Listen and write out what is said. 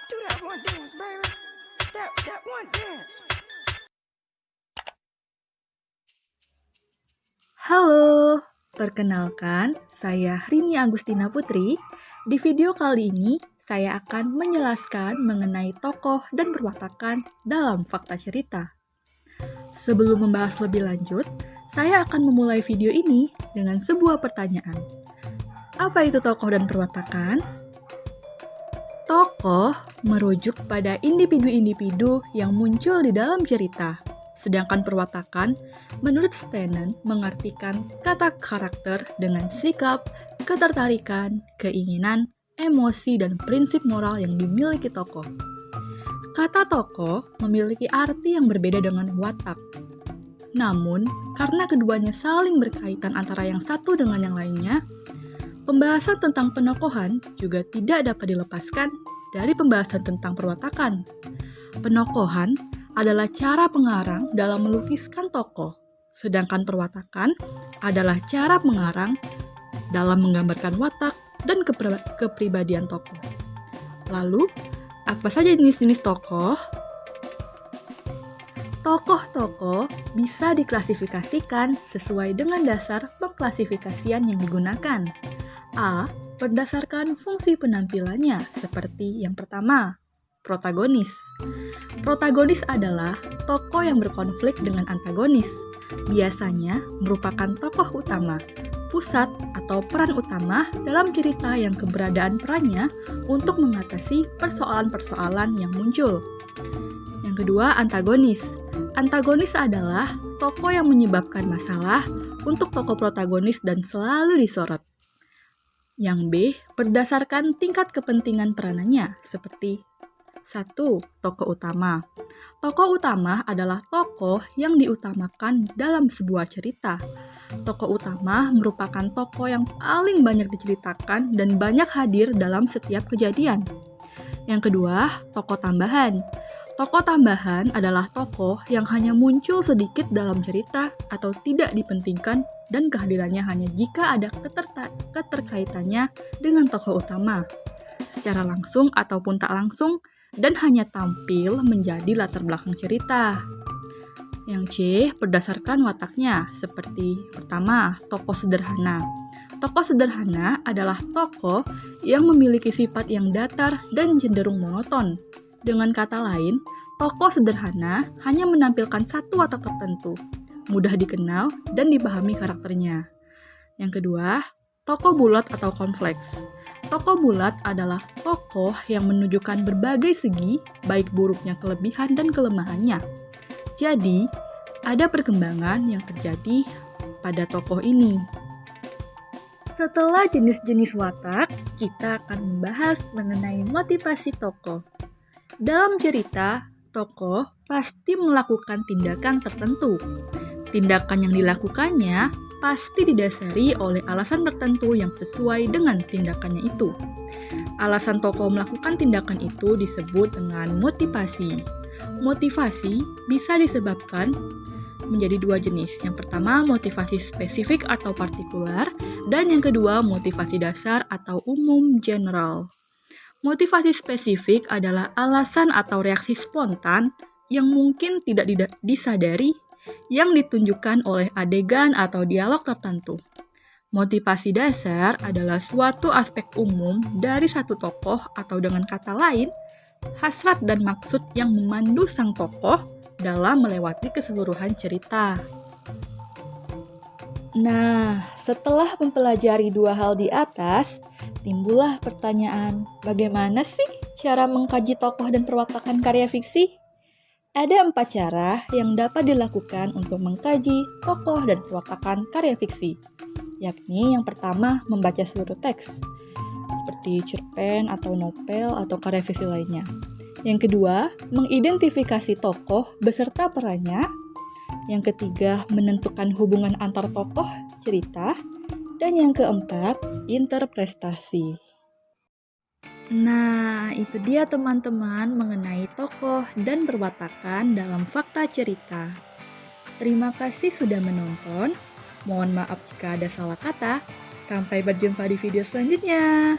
Do that one dance, baby. That one dance. Halo, perkenalkan saya Rini Agustina Putri. Di video kali ini saya akan menjelaskan mengenai tokoh dan perwatakan dalam fakta cerita. Sebelum membahas lebih lanjut, saya akan memulai video ini dengan sebuah pertanyaan. Apa itu tokoh dan perwatakan? Tokoh merujuk pada individu-individu yang muncul di dalam cerita. Sedangkan perwatakan, menurut Stenen, mengartikan kata karakter dengan sikap, ketertarikan, keinginan, emosi, dan prinsip moral yang dimiliki tokoh. Kata tokoh memiliki arti yang berbeda dengan watak. Namun, karena keduanya saling berkaitan antara yang satu dengan yang lainnya, pembahasan tentang penokohan juga tidak dapat dilepaskan dari pembahasan tentang perwatakan. Penokohan adalah cara pengarang dalam melukiskan tokoh, sedangkan perwatakan adalah cara pengarang dalam menggambarkan watak dan kepribadian tokoh. Lalu, apa saja jenis-jenis tokoh? Tokoh-tokoh bisa diklasifikasikan sesuai dengan dasar pengklasifikasian yang digunakan. A. Berdasarkan fungsi penampilannya, seperti yang pertama, protagonis. Protagonis adalah tokoh yang berkonflik dengan antagonis. Biasanya merupakan tokoh utama, pusat atau peran utama dalam cerita yang keberadaan perannya untuk mengatasi persoalan-persoalan yang muncul. Yang kedua, antagonis. Antagonis adalah tokoh yang menyebabkan masalah untuk tokoh protagonis dan selalu disorot. Yang B, berdasarkan tingkat kepentingan peranannya, seperti 1. Tokoh utama. Tokoh utama adalah tokoh yang diutamakan dalam sebuah cerita. Tokoh utama merupakan tokoh yang paling banyak diceritakan dan banyak hadir dalam setiap kejadian. Yang kedua, tokoh tambahan. Tokoh tambahan adalah tokoh yang hanya muncul sedikit dalam cerita atau tidak dipentingkan dan kehadirannya hanya jika ada keterkaitannya dengan tokoh utama, secara langsung ataupun tak langsung, dan hanya tampil menjadi latar belakang cerita. Yang C, berdasarkan wataknya, seperti pertama, tokoh sederhana. Tokoh sederhana adalah tokoh yang memiliki sifat yang datar dan cenderung monoton. Dengan kata lain, tokoh sederhana hanya menampilkan satu watak tertentu, mudah dikenal dan dipahami karakternya. Yang kedua, tokoh bulat atau kompleks. Tokoh bulat adalah tokoh yang menunjukkan berbagai segi, baik buruknya kelebihan dan kelemahannya. Jadi, ada perkembangan yang terjadi pada tokoh ini. Setelah jenis-jenis watak, kita akan membahas mengenai motivasi tokoh. Dalam cerita, tokoh pasti melakukan tindakan tertentu. Tindakan yang dilakukannya pasti didasari oleh alasan tertentu yang sesuai dengan tindakannya itu. Alasan tokoh melakukan tindakan itu disebut dengan motivasi. Motivasi bisa disebabkan menjadi dua jenis. Yang pertama, motivasi spesifik atau partikular, dan yang kedua, motivasi dasar atau umum general. Motivasi spesifik adalah alasan atau reaksi spontan yang mungkin tidak disadari yang ditunjukkan oleh adegan atau dialog tertentu. Motivasi dasar adalah suatu aspek umum dari satu tokoh atau dengan kata lain, hasrat dan maksud yang memandu sang tokoh dalam melewati keseluruhan cerita. Nah, setelah mempelajari dua hal di atas, timbullah pertanyaan, bagaimana sih cara mengkaji tokoh dan perwatakan karya fiksi? Ada 4 cara yang dapat dilakukan untuk mengkaji tokoh dan perwatakan karya fiksi, yakni yang pertama, membaca seluruh teks, seperti cerpen atau novel atau karya fiksi lainnya. Yang kedua, mengidentifikasi tokoh beserta perannya. Yang ketiga, menentukan hubungan antar tokoh cerita. Dan yang keempat, interpretasi. Nah, itu dia teman-teman mengenai tokoh dan perwatakan dalam fakta cerita. Terima kasih sudah menonton. Mohon maaf jika ada salah kata. Sampai berjumpa di video selanjutnya.